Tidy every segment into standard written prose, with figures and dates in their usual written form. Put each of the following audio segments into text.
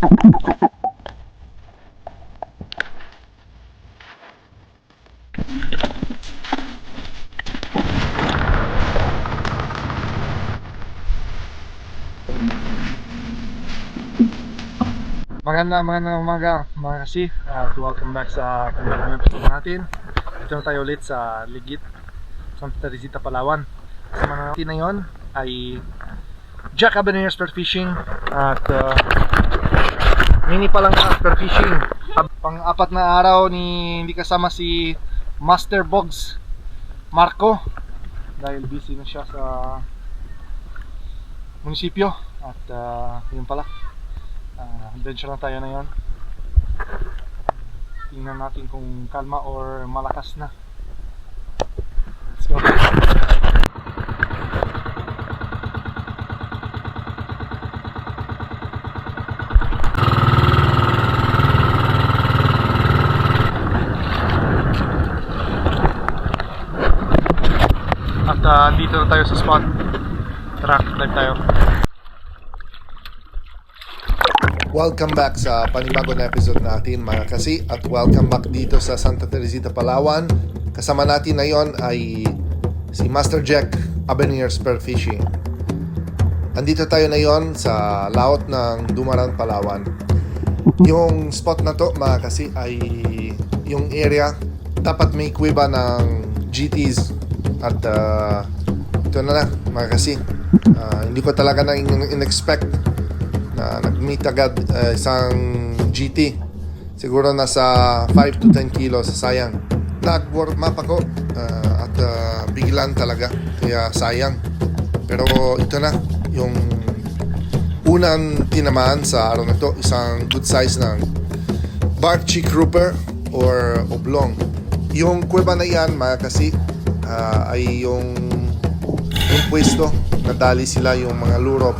Magandang umaga mga kasi, welcome back sa kanila episode natin. Ito na tayo ulit sa Ligit, Santa Teresita, Palawan. Kasama natin na yun ay Jack Habanero Spear Fishing at mini pa lang na spear fishing. Pang-apat na araw hindi kasama si Master Bogs Marco dahil busy na siya sa munisipyo at yun pala. Adventure na tayo na yun. Tingnan natin kung kalma or malakas na. Let's go. At dito na tayo sa spot. Tara, dive tayo. Welcome back sa panibago na episode natin mga kasi, at welcome back dito sa Santa Teresita, Palawan. Kasama natin ngayon ay si Master Jack Habanero Spear Fishing. Andito tayo ngayon sa laot ng Dumaran, Palawan. Yung spot na to mga kasi ay yung area dapat may kuweba ng GTs at ito na lang mga kasi. Hindi ko talaga na in-expect nag-meet agad isang GT. Siguro nasa 5 to 10 kilos. Sayang. Nag-warm up ako at biglan talaga. Kaya sayang. Pero ito na yung unang tinamaan sa araw na to. Isang good size ng bark chick grouper or oblong. Yung kuweba na yan mga kasi ay yung pwesto. Nadali sila yung mga lurop.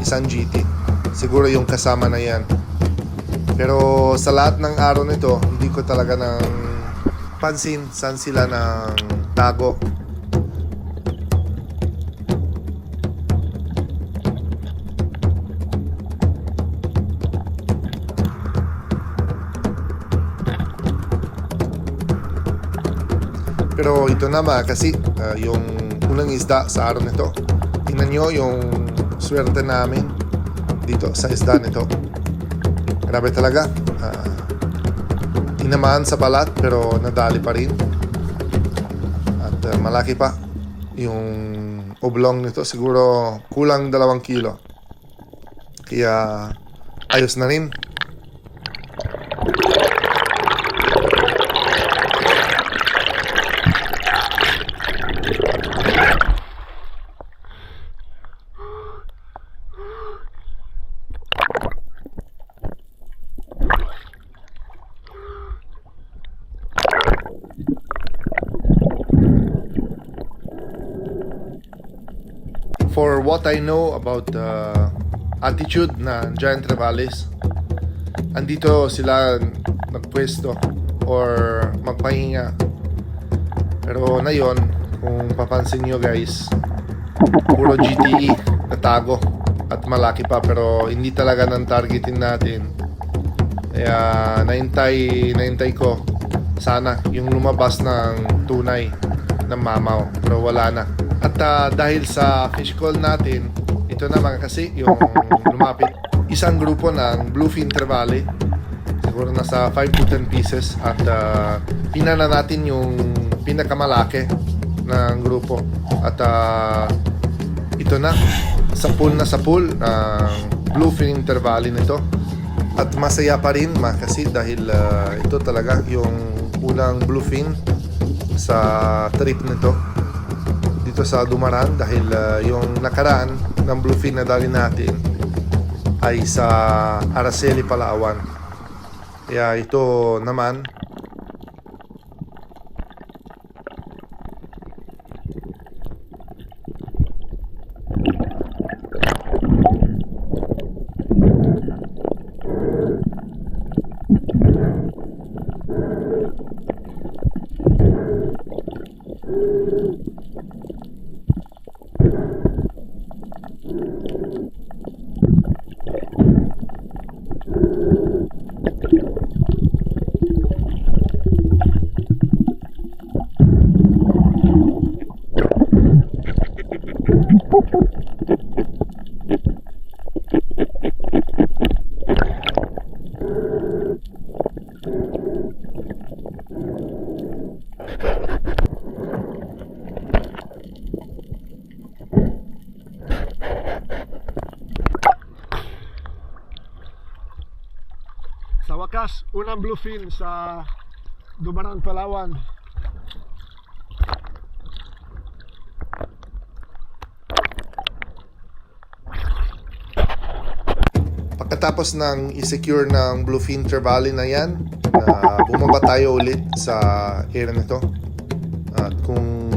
Isang GT. Siguro yung kasama na yan. Pero sa lahat ng araw nito, hindi ko talaga nang pansin saan sila ng tago. Pero ito na mga kasi, yung unang isda sa araw nito. Tingnan nyo yung swerte namin dito sa isda nito. Grabe talaga. Tinamaan sa balat pero nadali pa rin. At malaki pa yung oblong nito. Siguro kulang 2 kilo. Kaya ayos na rin. For what I know about the attitude na giant trevallis, andito sila nagpwesto or magpahinga. Pero ngayon, kung papansin nyo guys, puro GTE natago at malaki pa, pero hindi talaga ng targetin natin. Kaya naintay ko sana yung lumabas ng tunay ng mamaw, pero wala na. At dahil sa fish call natin, ito na mga kasi yung lumapit isang grupo ng bluefin trevally. Siguro nasa 5 to 10 pieces. At pinana natin yung pinakamalaki ng grupo. At ito na, sa pool ng bluefin trevally nito. At masaya pa rin mga kasi dahil ito talaga yung unang bluefin sa trip nito dito sa Dumaran, dahil yung nakaraan ng bluefin na dali natin ay sa Araceli, Palawan. Kaya ito naman Sa wakas, unang bluefin sa Dumaran, Palawan. Pagkatapos ng i-secure ng Bluefin Trevally na yan, bumaba tayo ulit sa area na to. At kung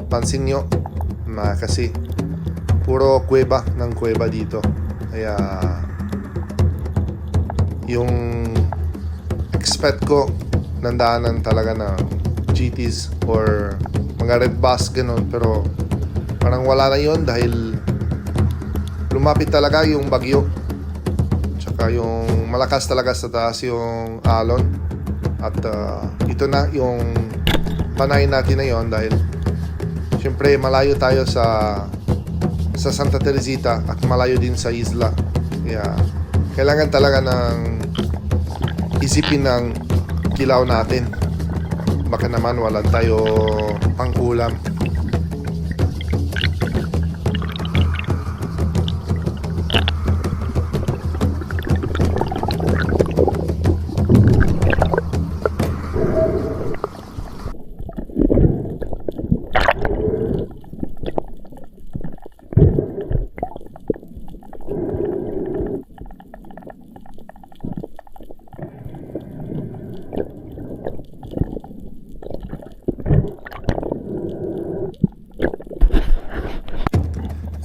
pansin nyo, kasi puro kuweba ng kuweba dito. Kaya yung expect ko nandaanan talaga ng GTs or mga red bus ganun, pero parang wala na yon dahil lumapit talaga yung bagyo, tsaka yung malakas talaga sa taas yung alon. At ito na yung panay natin na yon dahil syempre malayo tayo sa Santa Teresita at malayo din sa isla, kaya kailangan talaga ng isipin ng kilaw natin, baka naman wala tayo pangkulam.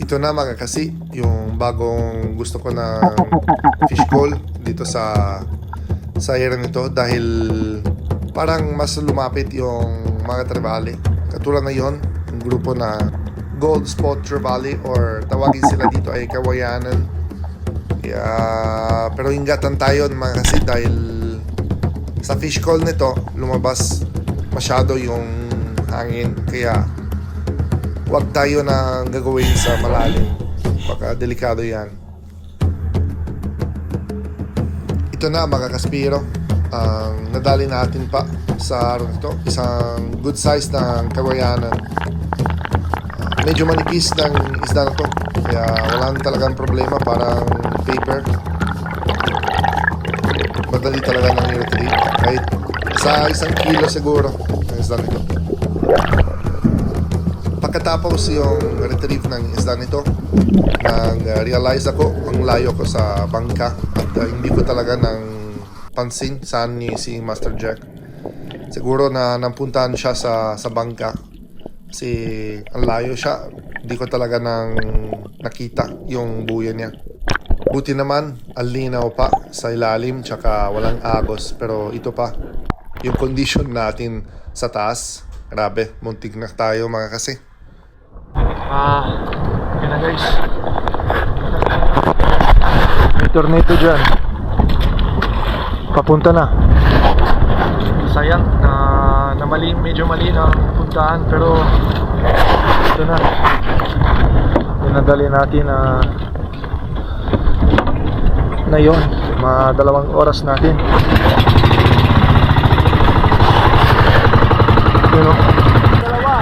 Ito na mga kasi, yung bagong gusto ko na fish call dito sa area nito, dahil parang mas lumapit yung mga trevally. Katulad na yon, yung grupo na Gold Spot Trevally or tawagin sila dito ay Kawayanan. Pero ingatan tayo mga kasi dahil sa fish call nito lumabas masyado yung hangin, kaya huwag tayo na gagawin sa malalim, baka delikado yan. Ito na mga kaspiro, ang nadali natin pa sa araw nito, isang good size ng Kawayanan. Medyo manipis ng isda na to, kaya wala talagang problema, parang paper. Madali talaga ng i-retrieve, kahit sa 1 kilo siguro ng isda nito. Pagkatapos yung retrieve ng isda nito, nang-realize ako ang layo ko sa bangka at hindi ko talaga nang pansin saan ni si Master Jack. Siguro na napuntahan siya sa bangka kasi ang layo siya, hindi ko talaga nang nakita yung buya niya. Buti naman, ang linaw pa sa ilalim tsaka walang agos, pero ito pa yung condition natin sa taas. Grabe, muntik na tayo mga kasi. Yun na guys, may tornado dyan, papunta na. Sayang na medyo mali ang puntahan, pero ito na, pinadali natin na yun, mga 2 oras natin. You know? Dalawa.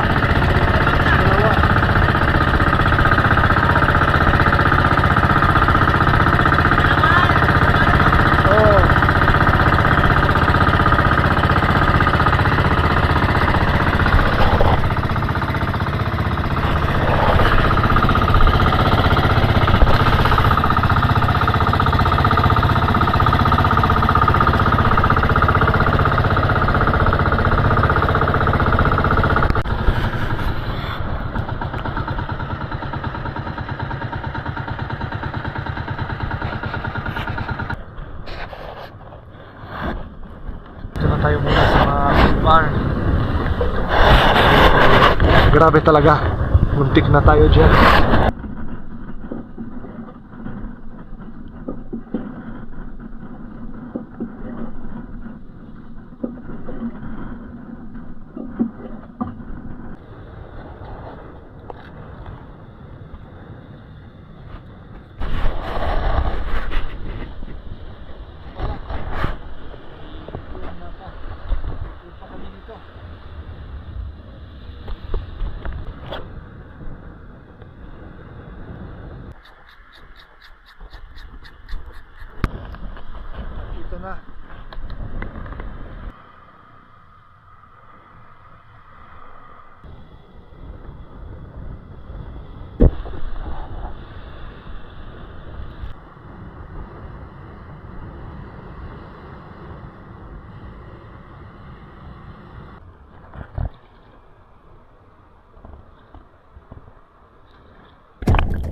Tayo muna sa bar. Grabe talaga, muntik na tayo dyan.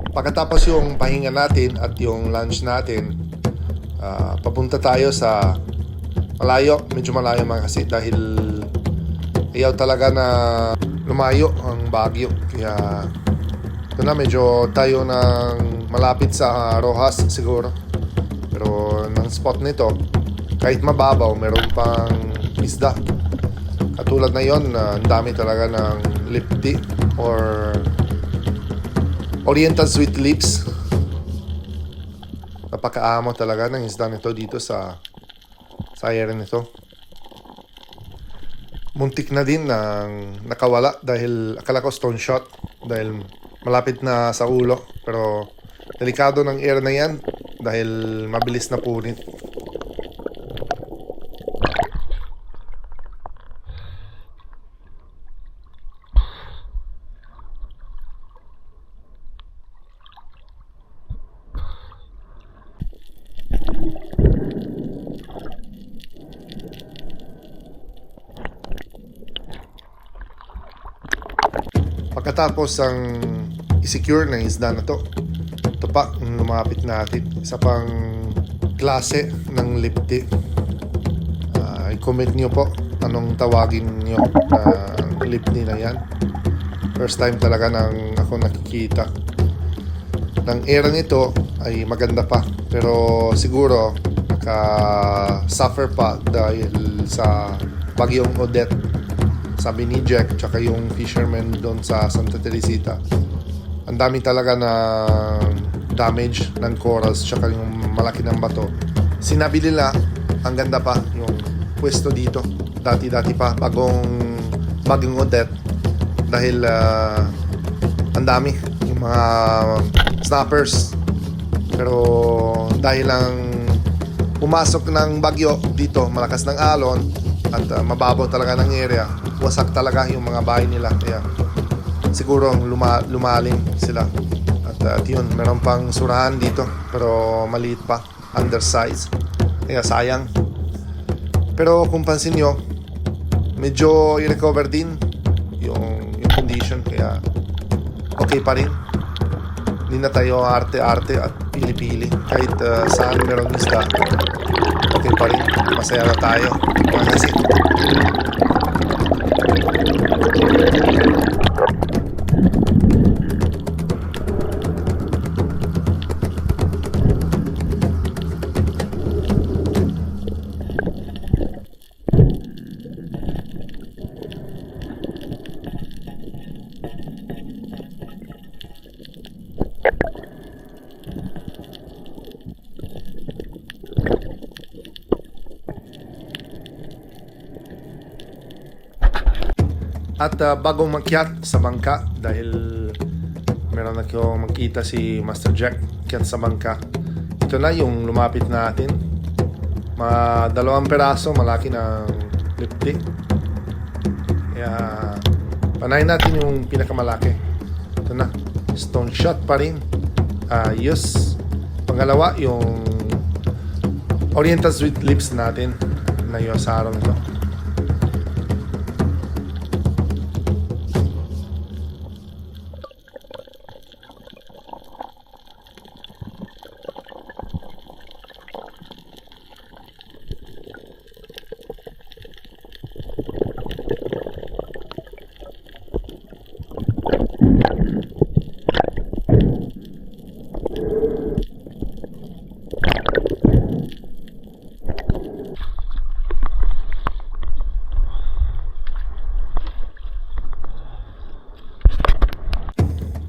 Pagkatapos yung pahinga natin at yung lunch natin, papunta tayo sa malayo, medyo malayo mga kasi dahil ayaw talaga na lumayo ang Baguio. Kaya ito na, medyo tayo ng malapit sa Rojas siguro. Pero ng spot nito, kahit mababaw, meron pang isda. Katulad na yon, ang dami talaga ng lip tea or Oriental Sweet Lips. Napakaamo talaga ng isda nito dito sa area nito. Muntik na din ng nakawala dahil akala ko stone shot dahil malapit na sa ulo. Pero delikado ng area na yan dahil mabilis na punit. Pagkatapos ang i-secure na isda na to, ito pa ang lumapit natin. Isa pang klase ng lip tea. I-comment nyo po anong tawagin nyo na lip tea na yan. First time talaga nang ako nakikita. Ng era nito ay maganda pa, pero siguro naka-suffer pa dahil sa bagyong Odette. Sabi ni Jack tsaka yung fisherman doon sa Santa Teresita, ang dami talaga na damage ng corals tsaka yung malaki ng bato. Sinabi nila ang ganda pa yung pwesto dito dati pa bagong Odette dahil ang dami yung mga snappers, pero dahil lang pumasok ng bagyo dito, malakas ng alon at mababaw talaga ng area, wasak talaga yung mga bahay nila. Kaya siguro lumalim sila. At yun, meron pang surahan dito pero maliit pa, undersize. Kaya sayang. Pero kung pansin nyo, medyo i-recover din yung condition. Kaya okay pa rin. Hindi na tayo arte-arte at pili-pili. Kahit saan meron isda, okay pa rin. Masaya na tayo. Kasi at bagong makyat sa bangka dahil meron na akong makita si Master Jack kyat sa bangka. Ito na yung lumapit natin. Mga 2 peraso malaki ng lip tea. Kaya panayin natin yung pinakamalaki. Ito na, stone shot pa rin. Yes. Pangalawa yung Oriental Sweet Lips natin na yung sa araw nito.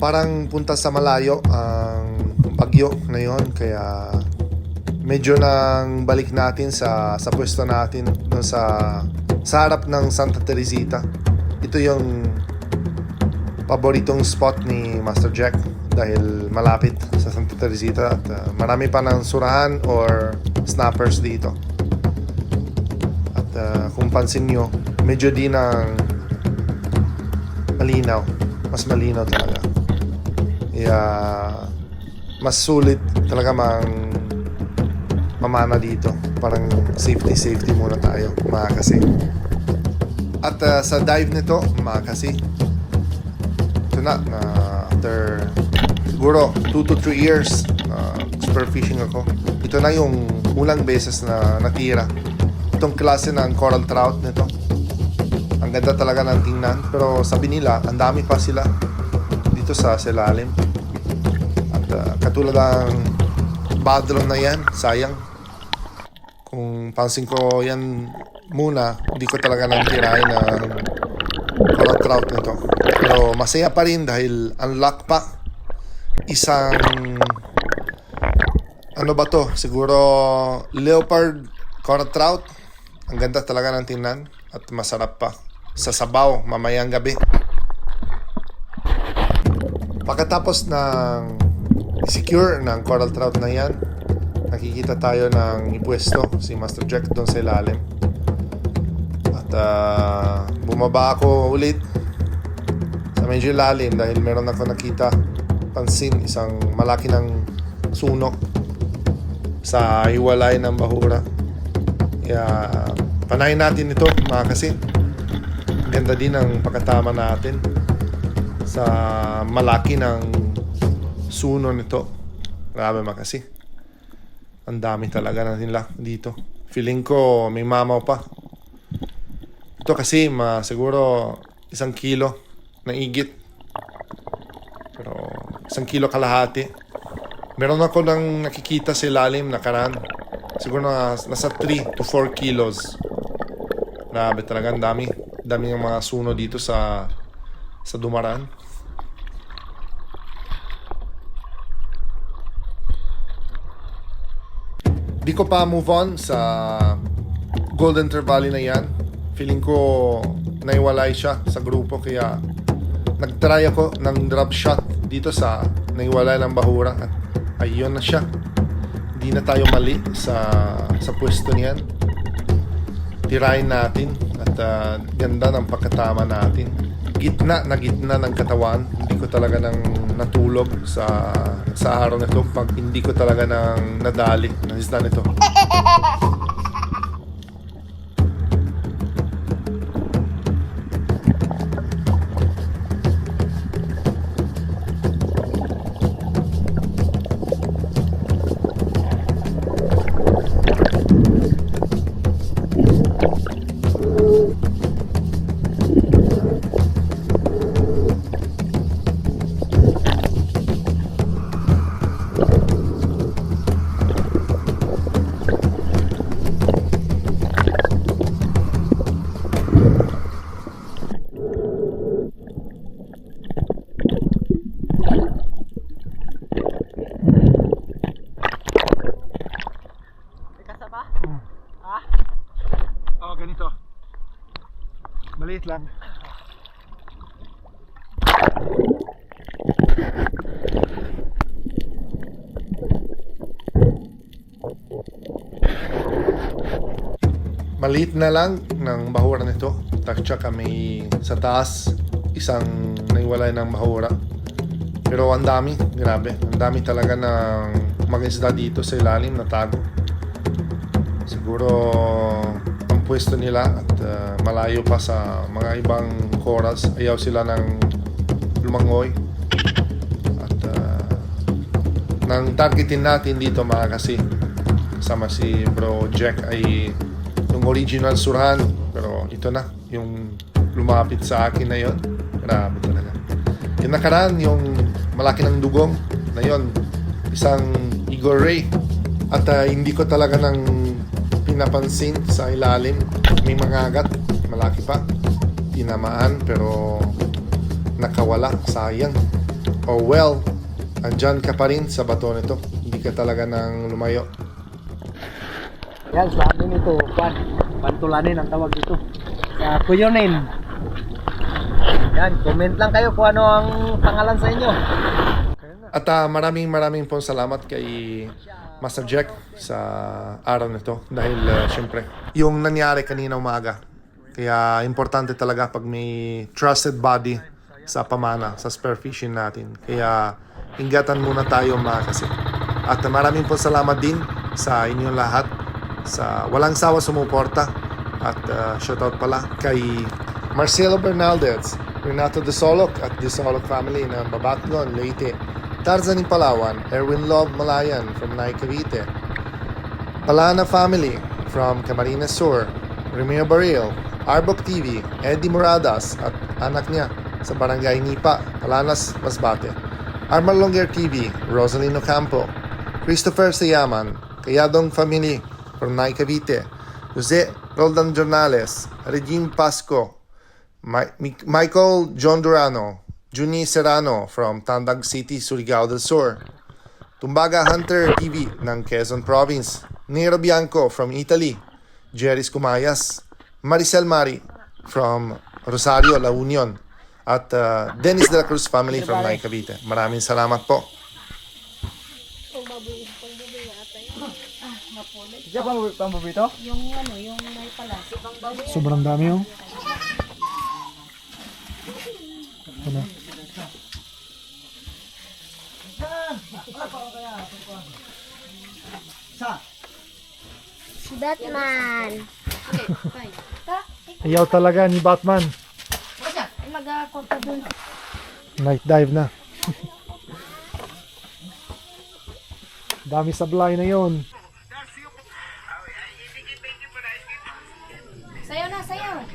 Parang punta sa malayo ang bagyo na yon, kaya medyo nang balik natin sa pwesto natin no, sa harap ng Santa Teresita. Ito yung paboritong spot ni Master Jack dahil malapit sa Santa Teresita at marami pa ng surahan or snappers dito. At kung pansin nyo, medyo din ang malinaw, mas malinaw talaga. Kaya mas sulit talaga mamana dito. Parang safety muna tayo mga kasi. At sa dive nito mga kasi, ito na after siguro 2 to 3 years spear fishing ako. Ito na yung unang beses na natira itong klase ng coral trout nito. Ang ganda talaga ng tingnan, pero sabi nila ang dami pa sila dito sa ilalim. At katulad ng badron na yan, sayang. Kung pansin ko yan muna, hindi ko talaga natirahin ng coral trout nito. Pero masaya pa rin dahil unlock pa. Isang ano ba to? Siguro leopard coral trout. Ang ganda talaga ng tingnan at masarap pa sa sabaw mamayang gabi. Pagkatapos ng secure ng coral trout na yan, nakikita tayo ng ipwesto si Master Jack doon sa ilalim. At bumaba ako ulit sa medyo lalim dahil meron ako nakita pansin isang malaki ng suno sa hiwalay ng bahura. Kaya panahin natin ito mga kasi. Ganda din ang pagkatama natin sa malaki ng suno nito. Grabe mga kasi. Ang dami talaga na nila dito. Feeling ko may mamaw pa. Ito kasi siguro 1 kilo na igit. Pero 1 kilo kalahati. Meron ako nang nakikita sa ilalim na karan. Siguro nasa 3 to 4 kilos. Grabe talaga, ang dami. Dami ng mga suno dito sa Dumaran. Di ko pa move on sa Golden Trevally na yan. Feeling ko naiwalay siya sa grupo, kaya nagtry ako ng drop shot dito sa naiwalay ng bahura at ayun na siya. Hindi na tayo mali sa pwesto niyan. Tirahin natin at ganda ng pagkatama natin. Gitna ng katawan. Hindi ko talaga nang natulog sa araw na ito pag hindi ko talaga nang nadali ng isda nito. Ganito. Maliit lang. Maliit na lang ng bahura nito. Tsaka may sa taas isang naiwalay ng bahura. Pero ang dami, grabe. Ang dami talaga ng mga isda dito sa ilalim na tago. Siguro ang pwesto nila at malayo pa sa mga ibang corals. Ayaw sila ng lumangoy. At nang targetin natin dito mga kasi, kasama si Bro Jack, ay yung original surahan. Pero ito na, yung lumapit sa akin na yon. Grabe talaga. Yung nakaraan, yung malaki ng dugong na yon, isang Eagle Ray. At hindi ko talaga nang pinapansin sa ilalim. May mga agat, malaki pa. Tinamaan pero nakawala, sayang. Oh well, andyan ka pa rin sa bato nito. Hindi ka talaga nang lumayo. Yan, sa atin ito, pantulanin ang tawag dito. Sa kuyonin. Yan, comment lang kayo kung ano ang pangalan sa inyo. At maraming pong salamat kay Master Jack sa araw nito dahil syempre yung nangyari kanina umaga, kaya importante talaga pag may trusted body sa pamana sa spear fishing natin, kaya ingatan muna tayo mga kasi. At maraming pong salamat din sa inyong lahat sa walang sawa sumuporta. At shoutout pala kay Marcelo Bernaldez, Renato De Solok at De Solok family ng Babatgon, Leyte, Tarzan in Palawan, Erwin Love Malayan from Nai Cavite. Palana Family from Camarines Sur, Romeo Baril, Arbok TV, Eddie Moradas at anak niya sa Barangay Nipa, Palanas, Masbate. Armar Longer TV, Rosalino Campo, Christopher Sayaman, Kayadong Family from Nai Cavite, Jose Roldan Jornales, Regine Pasco, Michael John Durano, Juni Serrano from Tandag City, Surigao del Sur, Tumbaga Hunter TV ng Quezon Province, Nero Bianco from Italy, Jerry Cumayas, Maricel Mari from Rosario, La Union, at Dennis de la Cruz family from Nai Cavite. Maraming salamat po. Diyan pang bubito? Yung ano, yung may pala. Sobrang dami yung. Ano? Si Batman. Ayaw talaga ni Batman. Mag-ako pa dun. Night dive na. Dami sablay na yon. Sayo na, sayo.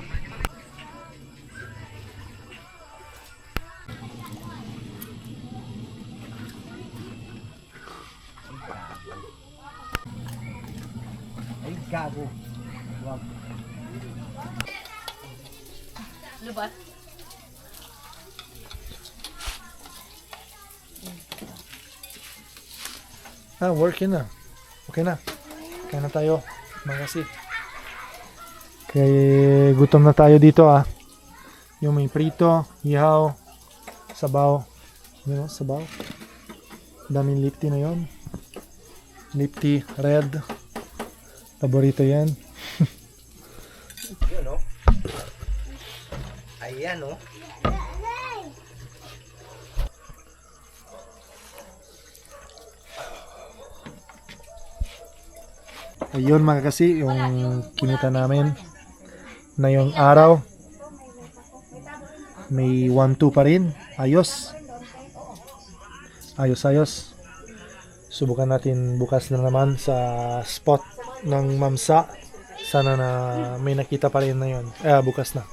Ay, gago. Wag. Lubat. Working na. Okay na. Kaya na tayo. Magasi. Kaya gutom na tayo dito Yung may prito, ihaw, sabaw. Yun sabaw. Daming lip tea na yon. Lip tea, red. Paborito yan. Yun, no? Ayan, no? Ayun mga kasi, yung kinita namin na yung araw. May 1-2 pa rin. Ayos. Ayos. Subukan natin bukas na naman sa spot ng Mamsa. Sana na may nakita pa rin na yun. Bukas na.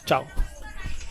Ciao.